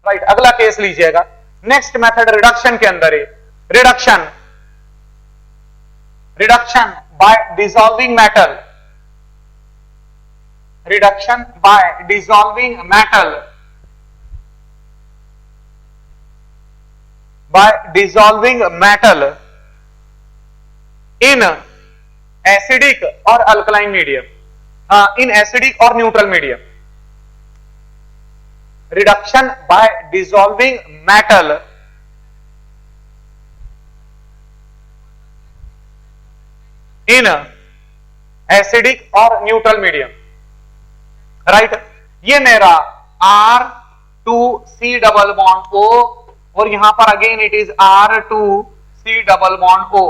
Right, अगला case लीजिएगा। Next method reduction के अंदर है, reduction bye dissolving metal, reduction bye dissolving metal, by dissolving metal in acidic or alkaline medium, in acidic or neutral medium. Reduction by dissolving metal in acidic or neutral medium. Right, ये मेरा R2C double bond O और यहां पर again it is R2C double bond O।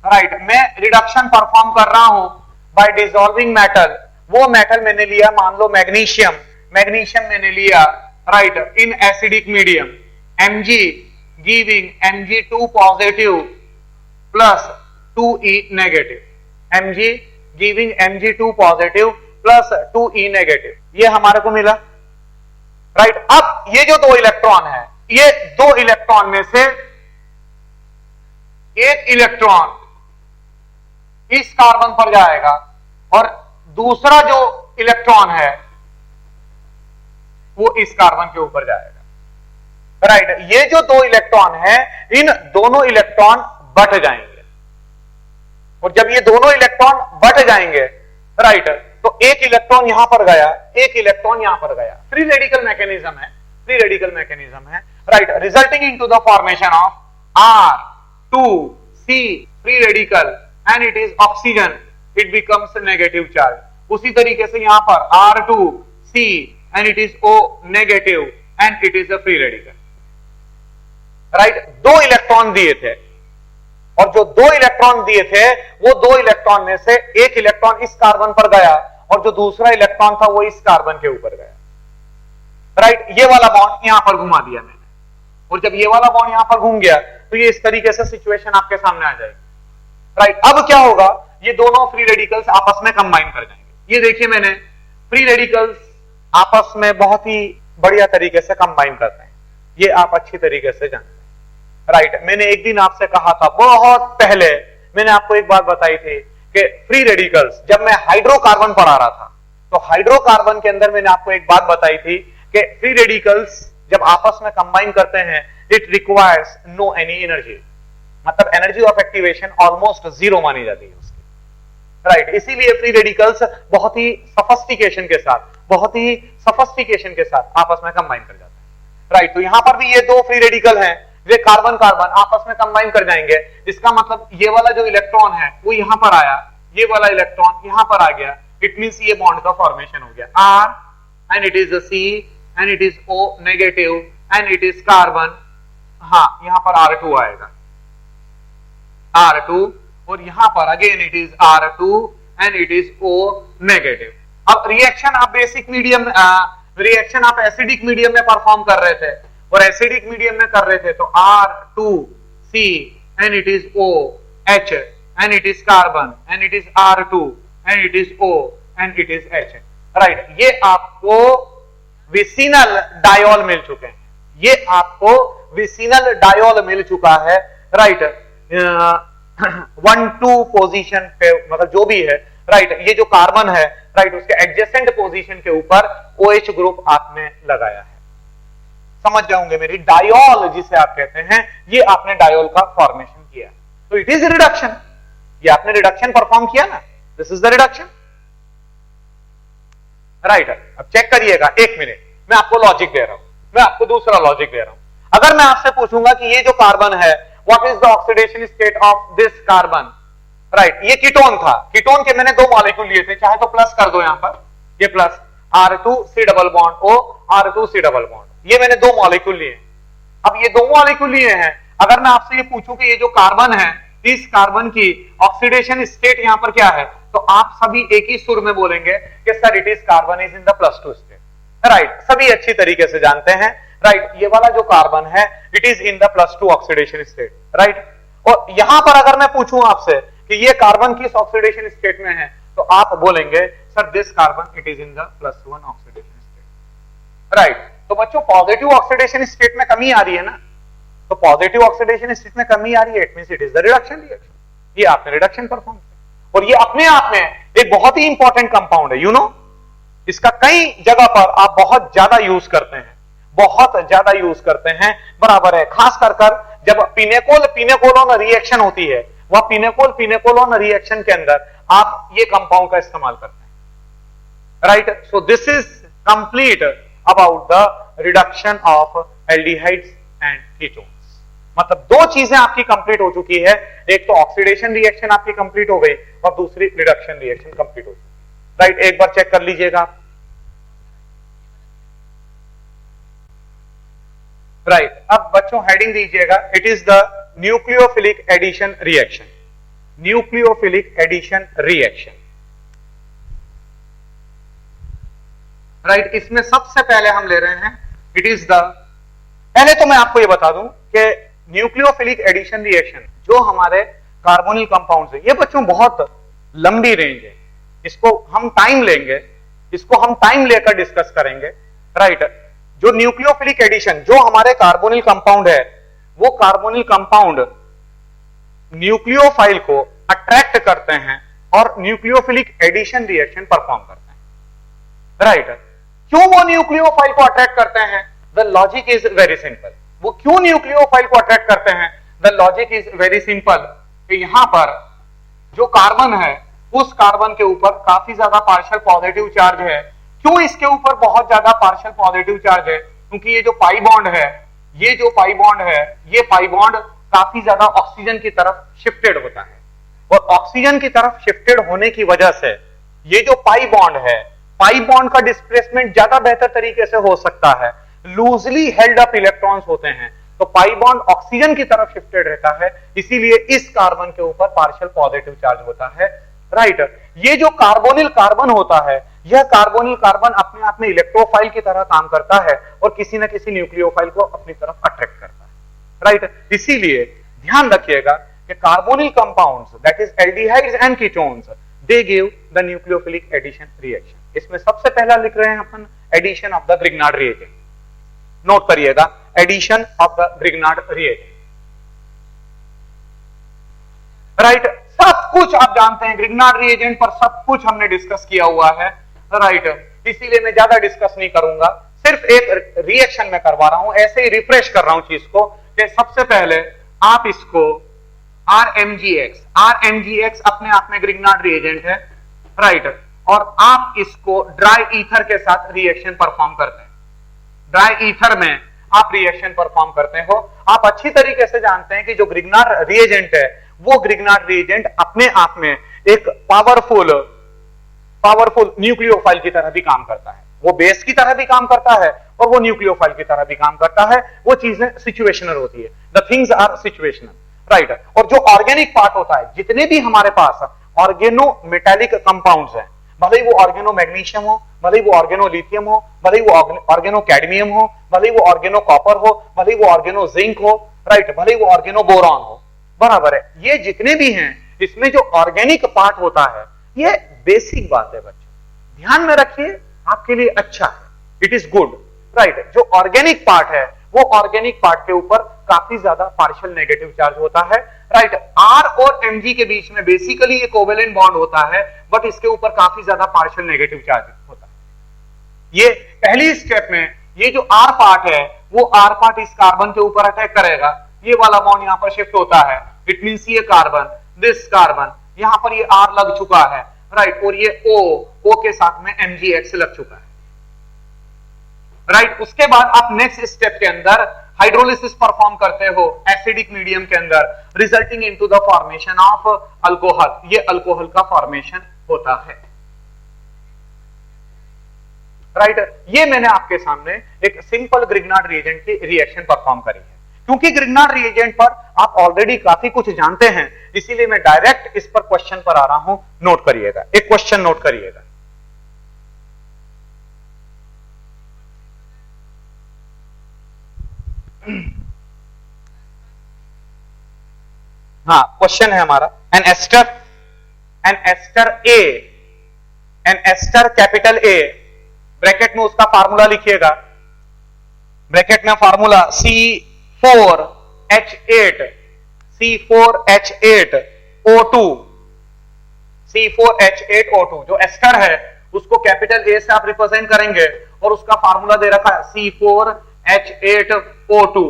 Right, मैं reduction perform कर रहा हूं bye dissolving metal. वो मेटल मैंने लिया, मान लो मैग्नीशियम, मैग्नीशियम मैंने लिया, right, in acidic medium, Mg giving Mg2 positive plus 2E negative, Mg giving Mg2 positive plus 2E negative, ये हमारे को मिला। राइट, अब ये जो दो इलेक्ट्रॉन है, ये दो इलेक्ट्रॉन में से एक इलेक्ट्रॉन इस कार्बन पर जाएगा और दूसरा जो इलेक्ट्रॉन है वो इस कार्बन के ऊपर जाएगा। राइट, ये जो दो इलेक्ट्रॉन है, इन दोनों इलेक्ट्रॉन बट जाएंगे और जब ये दोनों इलेक्ट्रॉन बट जाएंगे, राइट, तो एक इलेक्ट्रॉन यहां पर गया, एक इलेक्ट्रॉन यहां पर गया। फ्री रेडिकल मैकेनिज्म है, फ्री रेडिकल मैकेनिज्म है, right, resulting into the formation of R2C free radical and it is oxygen, it becomes negative charge. उसी तरीके से यहां पर R2C and it is O negative and it is a free radical. Right, दो electron दिए थे और जो दो इलेक्ट्रॉन दिए थे वो दो इलेक्ट्रॉन में से एक इलेक्ट्रॉन इस कार्बन पर गया और जो दूसरा इलेक्ट्रॉन था वो इस कार्बन के ऊपर गया। राइट, ये वाला बॉन्ड यहां पर घुमा दिया मैंने और जब ये वाला बॉन्ड यहां पर घूम गया तो ये इस तरीके से सिचुएशन आपके सामने आ जाएगी। राइट, अब क्या होगा, ये दोनों फ्री रेडिकल्स आपस में कंबाइन कर जाएंगे। ये देखिए, मैंने फ्री रेडिकल्स आपस में बहुत ही बढ़िया तरीके से कंबाइन करते हैं, ये आप अच्छी तरीके से जानते हैं। राइट, मैंने एक दिन आपसे कहा था, बहुत पहले मैंने आपको एक बात बताई थी कि फ्री रेडिकल्स, जब मैं हाइड्रोकार्बन पढ़ा रहा था तो हाइड्रोकार्बन के अंदर मैंने आपको एक बात बताई थी कि फ्री रेडिकल्स जब आपस में कंबाइन करते हैं, it requires no any energy, मतलब energy of activation almost zero मानी जाती है उसकी। राइट, इसीलिए फ्री रेडिकल्स बहुत ही सफिस्टिकेशन के साथ, बहुत ही सफिस्टिकेशन के साथ आपस में कंबाइन कर जाते हैं। राइट, तो यहां पर भी ये दो फ्री रेडिकल हैं, वे कार्बन कार्बन आपस में कंबाइन कर जाएंगे। इसका मतलब ये वाला जो इलेक्ट्रॉन है वो यहां पर आया, ये वाला इलेक्ट्रॉन यहां पर आ गया, इट मींस ये बॉन्ड का फॉर्मेशन हो गया। R and it is C and it is O negative and it is carbon, हाँ यहां पर R2 आएगा, R2, और यहां पर again it is R2 and it is O negative. अब रिएक्शन आप बेसिक मीडियम, रिएक्शन आप एसिडिक मीडियम में परफॉर्म कर रहे थे और एसिडिक मीडियम में कर रहे थे, तो R2C and it is OH and it is carbon and it is R2 and it is O and it is H। Right, ये आपको विसिनल डायोल मिल चुके हैं, ये आपको विसिनल डायोल मिल चुका है। राइट, 1-2 पोजीशन पे, मतलब जो भी है, राइट, ये जो कार्बन है, राइट, उसके एडजेसेंट पोजीशन के ऊपर OH ग्रुप आपने लगाया है। समझ जाओगे मेरी, डायोल जिसे आप कहते हैं, ये आपने डायोल का फॉर्मेशन किया, तो इट इज रिडक्शन। ये आपने रिडक्शन परफॉर्म किया ना, this is the reduction. Right, अब चेक करिएगा, एक मिनट, मैं आपको लॉजिक दे रहा हूं, मैं आपको दूसरा लॉजिक दे रहा हूं। अगर मैं आपसे पूछूंगा कि ये जो कार्बन है, what is the oxidation state of this carbon? Right, ये कीटोन था, कीटोन के मैंने दो मॉलिक्यूल लिए थे, चाहे तो प्लस कर दो यहां पर, ये plus R2C double bond O, R2C double bond, ये मैंने दो मॉलिक्यूल लिए। अब ये दो मॉलिक्यूल लिए हैं, अगर मैं आपसे ये पूछूं कि ये जो कार्बन है, इस कार्बन की ऑक्सीडेशन स्टेट यहां पर क्या है, तो आप सभी एक ही सुर में बोलेंगे कि sir it is carbon is in the +2 state. Right, सभी अच्छी तरीके से जानते हैं। राइट, ये वाला जो कार्बन है, it is in the +2 oxidation state. Right, और यहां पर अगर मैं पूछूं आपसे कि ये कार्बन किस ऑक्सीडेशन स्टेट में है, तो आप बोलेंगे sir this carbon it is in the +1 oxidation state. Right, तो बच्चों पॉजिटिव ऑक्सीडेशन स्टेट में कमी आ रही है ना, तो पॉजिटिव ऑक्सीडेशन स्टेट में कमी आ रही है, it means it is the reduction reaction. ये आपने रिडक्शन परफॉर्म किया और ये अपने आप में एक बहुत ही इंपॉर्टेंट कंपाउंड है, यू नो। इसका कई जगह पर आप बहुत ज्यादा यूज करते हैं, बहुत ज्यादा यूज करते हैं, बराबर है। खास कर जब पिनेकोल पिनेकोलोन रिएक्शन होती है, वह पिनेकोल पिनेकोलोन रिएक्शन के अंदर आप ये कंपाउंड का इस्तेमाल करते हैं, right. So this is complete about the reduction of aldehydes and ketones. मतलब दो चीजें आपकी कंप्लीट हो चुकी है, एक तो ऑक्सीडेशन रिएक्शन आपकी कंप्लीट हो गई और दूसरी रिडक्शन रिएक्शन कंप्लीट हो चुकी है, राइट। एक बार चेक कर लीजिएगा, राइट। अब बच्चों हेडिंग दीजिएगा, it is the nucleophilic addition reaction, nucleophilic addition reaction, right. इसमें सबसे पहले हम ले रहे हैं, इट इज द, पहले तो मैं आपको यह बता दूं कि न्यूक्लियोफिलिक एडिशन रिएक्शन जो हमारे कार्बोनिल कंपाउंड्स है, ये बच्चों बहुत लंबी रेंज है, इसको हम टाइम लेंगे, इसको हम टाइम लेकर डिस्कस करेंगे, राइट। जो न्यूक्लियोफिलिक एडिशन जो हमारे कार्बोनिल कंपाउंड है, वो कार्बोनिल कंपाउंड न्यूक्लियोफाइल को अट्रैक्ट करते हैं और न्यूक्लियोफिलिक एडिशन रिएक्शन परफॉर्म करते हैं, राइट। क्यों वो न्यूक्लियोफाइल को अट्रैक्ट करते हैं? The logic is very simple. वो क्यों न्यूक्लियोफाइल को अट्रैक्ट करते हैं? The logic is very simple कि यहां पर जो कार्बन है, उस कार्बन के ऊपर काफी ज्यादा पार्शियल पॉजिटिव चार्ज है। क्यों इसके ऊपर बहुत ज्यादा पार्शियल पॉजिटिव चार्ज है? क्योंकि ये जो पाई बॉन्ड है, ये जो पाई बॉन्ड है, ये पाई बॉन्ड काफी ज्यादा ऑक्सीजन की तरफ शिफ्टेड होता है और ऑक्सीजन की तरफ शिफ्टेड होने की वजह से ये जो पाई बॉन्ड है, पाई बॉन्ड का डिस्प्लेसमेंट ज्यादा बेहतर तरीके से हो सकता है। लूजली हेल्ड अप इलेक्ट्रॉन्स होते हैं, तो पाई बॉन्ड ऑक्सीजन की तरफ शिफ्टेड रहता है, इसीलिए इस कार्बन के ऊपर पार्शियल पॉजिटिव चार्ज होता है, राइट। ये जो कार्बोनिल कार्बन होता है, यह कार्बोनिल कार्बन अपने आप में इलेक्ट्रोफाइल की तरह काम करता है और किसी न किसी न्यूक्लियोफाइल को अपनी तरफ अट्रैक्ट करता है, राइट। इसीलिए ध्यान रखिएगा कि carbonyl compounds that is aldehydes and ketones, they give the nucleophilic addition reaction. इसमें सबसे पहला लिख रहे हैं अपन addition of the Grignard reagent, note करिएगा, addition of the Grignard reagent, right. सब कुछ आप जानते हैं, ग्रिग्नार्ड रिएजेंट पर सब कुछ हमने डिस्कस किया हुआ है, राइट। इसीलिए मैं ज्यादा डिस्कस नहीं करूंगा, सिर्फ एक रिएक्शन में करवा रहा हूं, ऐसे ही रिफ्रेश कर रहा हूं चीज को कि सबसे पहले आप इसको RMgX अपने आप में ग्रिग्नार्ड रिएजेंट है, राइट। और आप इसको ड्राई ईथर के साथ रिएक्शन परफॉर्म करते हैं, ड्राई ईथर में आप रिएक्शन परफॉर्म करते हो। आप अच्छी तरीके से जानते हैं कि जो ग्रिग्नार्ड रिएजेंट है, वो ग्रिग्नार्ड रिएजेंट अपने आप में एक पावरफुल न्यूक्लियोफाइल की तरह भी काम करता है, वो बेस की तरह भी काम करता है और वो न्यूक्लियोफाइल की तरह भी काम करता है। वो चीजें सिचुएशनल होती है, the things are situational, right. और जो ऑर्गेनिक पार्ट होता है, जितने भी हमारे पास ऑर्गेनो मेटालिक कंपाउंड्स हैं, भले ही वो ऑर्गेनो मैग्नीशियम हो, भले ही वो ऑर्गेनो लिथियम हो, भले ही वो ऑर्गेनो कैडमियम हो, भले ही वो ऑर्गेनो कॉपर हो, भले ही वो ऑर्गेनो जिंक हो, राइट, भले ही वो ऑर्गेनो बोरॉन हो, बराबर है। ये जितने भी हैं, इसमें जो ऑर्गेनिक पार्ट होता है, ये बेसिक बात है बच्चों, ध्यान में रखिए, आपके लिए अच्छा है, इट इज गुड, राइट। जो ऑर्गेनिक पार्ट है, वो ऑर्गेनिक पार्ट के ऊपर काफी ज्यादा पार्शियल नेगेटिव चार्ज होता है, राइट। R और Mg के बीच में बेसिकली एक कोवेलेंट बॉन्ड होता है, बट इसके ऊपर काफी ज्यादा पार्शियल नेगेटिव चार्ज होता है। ये पहली स्टेप में ये जो R पार्ट है, वो R पार्ट इस कार्बन के ऊपर अटैक करेगा, ये वाला बॉन्ड यहां पर शिफ्ट होता है, इट मींस ये कार्बन, दिस कार्बन, यहां पर ये R लग चुका है, राइट। और ये O के साथ में MgX लग चुका है, राइट। उसके बाद आप नेक्स्ट स्टेप के अंदर हाइड्रोलिसिस परफॉर्म करते हो एसिडिक मीडियम के अंदर, resulting into the formation of alcohol, ये अल्कोहल का फॉर्मेशन होता है, राइट। ये मैंने आपके सामने एक सिंपल ग्रिग्नार्ड रिएजेंट की रिएक्शन परफॉर्म करी है। क्योंकि ग्रिग्नार्ड रिएजेंट पर आप ऑलरेडी काफी कुछ जानते हैं, इसीलिए मैं डायरेक्ट इस पर क्वेश्चन पर आ रहा हूं, नोट करिएगा, एक क्वेश्चन नोट करिएगा। हाँ, क्वेश्चन है हमारा, an ester capital A, bracket में उसका फार्मूला लिखिएगा, ब्रैकेट में फार्मूला C4H8 C4H8O2 C4H8O2 जो एस्टर है उसको कैपिटल ए से आप रिप्रेजेंट करेंगे और उसका फार्मूला दे रखा है C4H8O2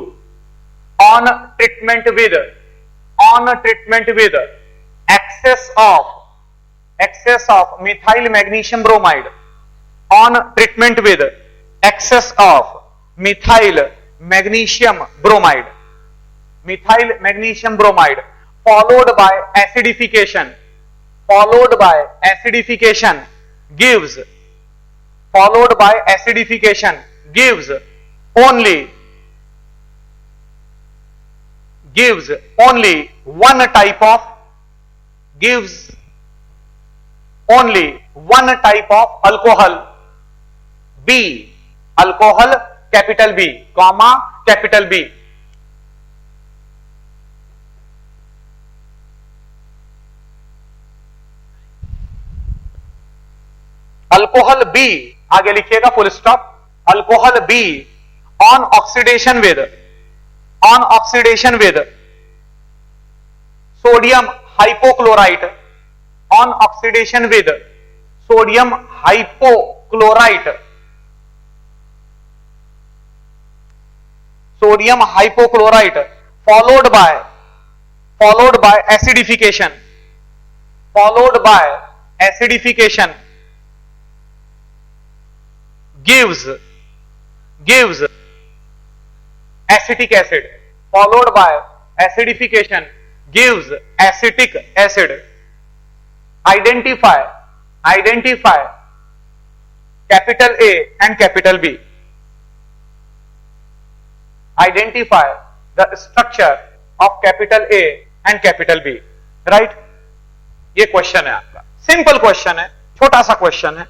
on treatment with excess of methyl magnesium bromide on treatment with excess of methyl magnesium bromide followed by acidification gives only one type of alcohol B alcohol capital B comma capital B alcohol B आगे लिखिएगा full stop alcohol B on oxidation with sodium hypochlorite on oxidation with sodium hypochlorite followed by acidification gives acetic acid identify capital A and capital B identify the structure of capital A and capital B right ये question है आपका simple question है छोटा सा question है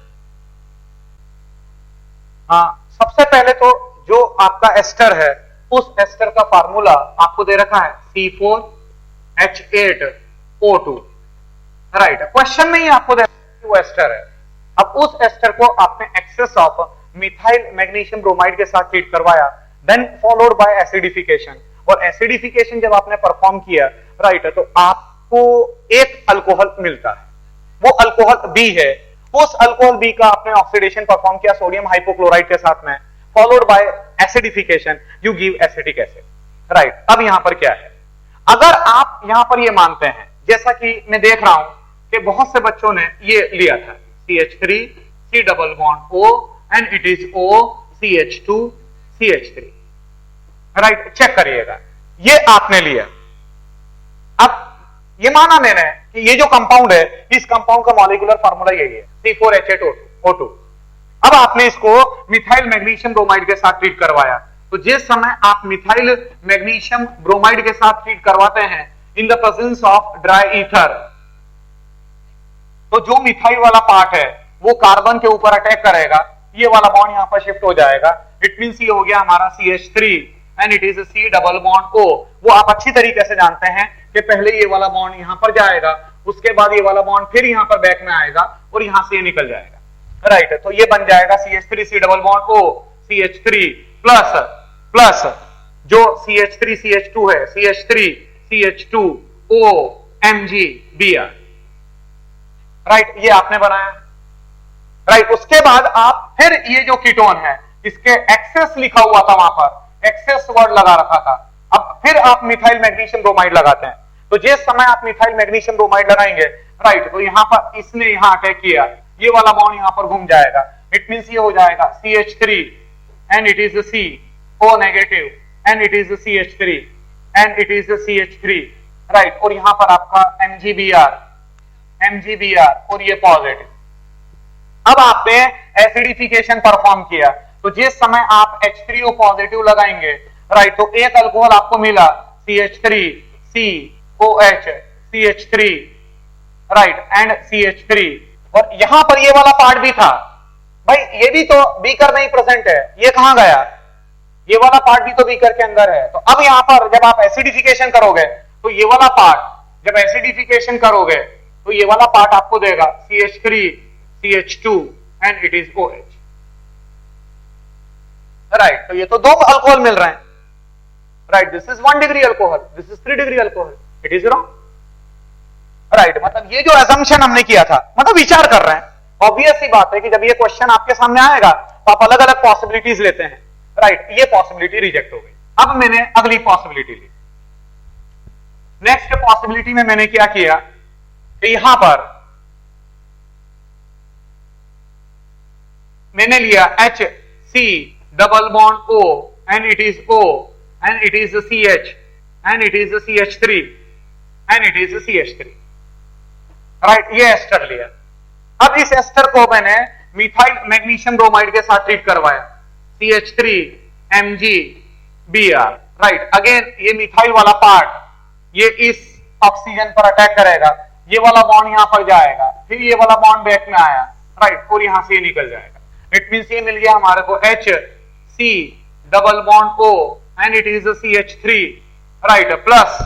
सबसे पहले तो जो आपका एस्टर है उस एस्टर का फार्मूला आपको दे रखा है C4H8O2 राइट क्वेश्चन में ही आपको दे रखा है वो एस्टर है अब उस एस्टर को आपने excess of methyl magnesium bromide के साथ ट्रीट करवाया देन फॉलोड बाय एसिडिफिकेशन और एसिडिफिकेशन जब आपने परफॉर्म किया राइट तो आपको एक अल्कोहल मिलता है वो अल्कोहल बी है उस अल्कोहल बी का आपने ऑक्सीडेशन परफॉर्म किया सोडियम हाइपोक्लोराइड के साथ में followed by acidification you give acetic acid right अब यहां पर क्या है अगर आप यहां पर ये मानते हैं जैसा कि मैं देख रहा हूं कि बहुत से बच्चों ने ये लिया था CH3 C double bond O and it is O CH2 CH3 right check करिएगा ये आपने लिया अब ये माना मैंने कि ये जो कंपाउंड है इस कंपाउंड का मॉलिक्यूलर फार्मूला यही है C4H8O2 अब आपने इसको मिथाइल मैग्नीशियम ब्रोमाइड के साथ ट्रीट करवाया तो जिस समय आप मिथाइल मैग्नीशियम ब्रोमाइड के साथ ट्रीट करवाते हैं in the presence of dry ether तो जो मिथाइल वाला पार्ट है वो कार्बन के ऊपर अटैक करेगा ये वाला बॉन्ड यहां पर शिफ्ट हो जाएगा इट मींस ये हो गया हमारा CH3 and it is C double bond O वो आप अच्छी तरीके से जानते हैं कि पहले ये वाला बॉन्ड यहां पर जाएगा उसके बाद ये वाला बॉन्ड फिर यहां पर बैक में आएगा और यहां से ये निकल जाएगा राइट तो ये बन जाएगा CH3 C double bond O CH3 plus जो CH3 CH2 है CH3 CH2 O MgBr right ये आपने बनाया राइट उसके बाद आप फिर ये जो कीटोन है इसके एक्सेस लिखा हुआ था वहां पर एक्सेस वर्ड लगा रखा था अब फिर आप मिथाइल मैग्नीशियम ब्रोमाइड लगाते हैं तो जिस समय आप मिथाइल मैग्नीशियम ब्रोमाइड लगाएंगे राइट तो यहां पर इसने यहां अटैक किया ये वाला बॉन्ड यहां पर घूम जाएगा इट मींस ये हो जाएगा CH3 and it is C O negative and it is CH3 and it is CH3 right और यहां पर आपका MgBr और ये पॉजिटिव अब आपने एसिडिफिकेशन परफॉर्म किया तो जिस समय आप H3O पॉजिटिव लगाएंगे राइट तो एक अल्कोहल आपको मिला CH3 COH CH3 right and CH3 और यहां पर ये वाला पार्ट भी था भाई ये भी तो बीकर में ही प्रेजेंट है ये कहां गया ये वाला पार्ट भी तो बीकर के अंदर है तो अब यहां पर जब आप एसिडिफिकेशन करोगे तो ये वाला पार्ट जब एसिडिफिकेशन करोगे तो ये वाला पार्ट आपको देगा CH3 CH2 and it is OH right, तो ये तो 2 अल्कोहल मिल रहे हैं, right, this is 1 degree alcohol, this is 3 degree alcohol, it is wrong, right. मतलब ये जो असम्पशन हमने किया था, मतलब विचार कर रहे हैं, ऑब्वियस सी बात है कि जब ये क्वेश्चन आपके सामने आएगा तो आप अलग अलग पॉसिबिलिटीज लेते हैं, राइट, ये पॉसिबिलिटी रिजेक्ट हो गई। अब मैंने अगली पॉसिबिलिटी ली। नेक्स्ट पॉसिबिलिटी में मैंने क्या किया कि यहां पर मैंने लिया HC double bond O and it is O and it is CH and it is CH3 and it is CH3, right, ये एस्टर लिया। अब इस एस्टर को मैंने मिथाइल मैग्नीशियम ब्रोमाइड के साथ ट्रीट करवाया, CH3 MgBr, राइट। अगेन ये मिथाइल वाला पार्ट ये इस ऑक्सीजन पर अटैक करेगा, ये वाला बॉन्ड यहां पर जाएगा, फिर ये वाला बॉन्ड बैक में आया, राइट, और यहां से निकल जाएगा। इट मींस ये मिल गया हमारे को HC double bond O and it is CH3, right, plus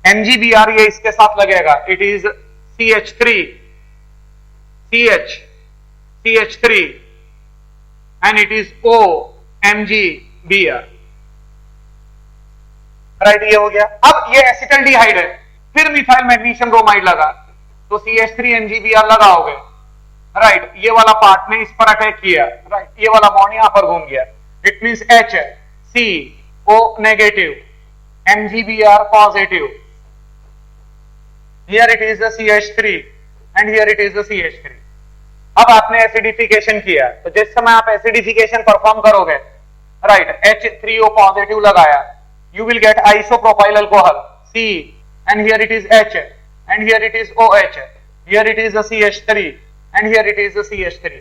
MgBr ये इसके साथ लगेगा, it is CH3 CH3 and it is O MgBr, right, ये हो गया। अब ये एसिटल्डिहाइड है, फिर मिथाइल मैग्नीशियम ब्रोमाइड लगा तो CH3 MgBr लगाओगे, राइट, ये वाला पार्ट ने इस पर अटैक किया, राइट, ये वाला बॉन्ड यहां पर घूम गया, it means HCO negative MgBr positive, here it is the CH3 and here it is the CH3। अब आपने एसिडिफिकेशन किया, तो जिस समय आप एसिडिफिकेशन परफॉर्म करोगे, राइट, H3O पॉजिटिव लगाया, you will get isopropyl alcohol C and here it is H and here it is OH, here it is the CH3 and here it is the CH3,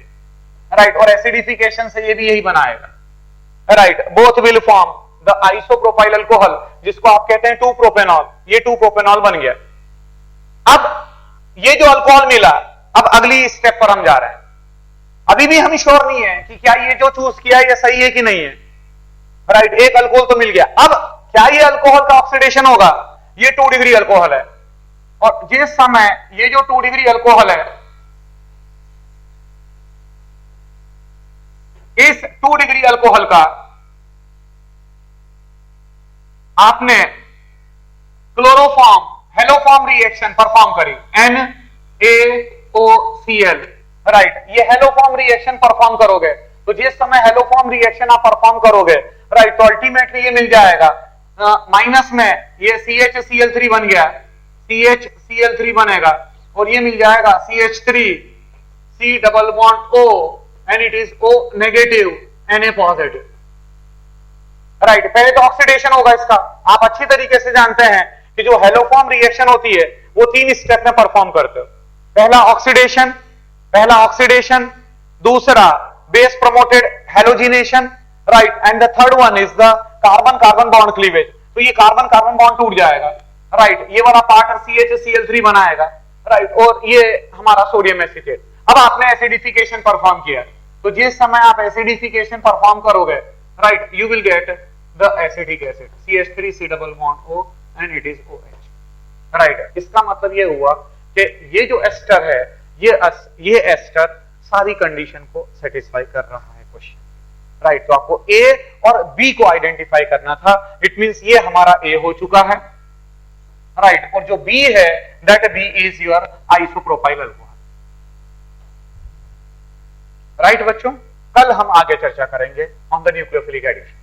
right, और acidification से ये भी यही बनाएगा, right, both will form the isopropyl alcohol जिसको आप कहते हैं 2-प्रोपेनॉल, ये 2-प्रोपेनॉल बन गया। अब ये जो अल्कोहल मिला, अब अगली स्टेप पर हम जा रहे हैं। अभी भी हम श्योर नहीं है कि क्या ये जो चूज किया ये सही है कि नहीं है, राइट, एक अल्कोहल तो मिल गया। अब क्या ये अल्कोहल का ऑक्सीडेशन होगा? ये 2 डिग्री अल्कोहल है, और जिस समय ये जो 2 डिग्री अल्कोहल है, इस 2 डिग्री अल्कोहल का आपने क्लोरोफॉर्म हेलोफॉर्म रिएक्शन परफॉर्म करी, NaOCl, राइट, ये हेलोफॉर्म रिएक्शन परफॉर्म करोगे तो जिस समय हेलोफॉर्म रिएक्शन आप परफॉर्म करोगे, राइट, तो अल्टीमेटली ये मिल जाएगा माइनस में ये CHCl3 बन गया, CHCl3 बनेगा, और ये मिल जाएगा CH3 C double bond O and it is O negative Na positive, right. पहले तो ऑक्सीडेशन होगा इसका, आप अच्छी तरीके से जानते हैं कि जो हेलोफॉर्म रिएक्शन होती है वो 3 स्टेप में परफॉर्म करते हो। पहला ऑक्सीडेशन, दूसरा base promoted halogenation, right, and the third one is the carbon carbon bond cleavage. तो ये कार्बन कार्बन बॉन्ड टूट जाएगा, राइट, ये वाला पार्ट CHCl3 बनाएगा, राइट, और ये हमारा सोडियम एसीटेट। अब आपने एसिडिफिकेशन परफॉर्म किया, तो जिस समय आप एसिडिफिकेशन परफॉर्म करोगे, right, you will get the acetic acid CH3C double bond O and it is OH, right. इसका मतलब ये हुआ कि ये जो एस्टर है, ये एस्टर सारी कंडीशन को सेटिस्फाई कर रहा है क्वेश्चन, राइट। तो आपको A और B को आइडेंटिफाई करना था, इट मींस ये हमारा A हो चुका है, राइट, और जो B है that B is your isopropyl alcohol, right बच्चों। कल हम आगे चर्चा करेंगे ऑन द न्यूक्लियोफिलिक एडिशन।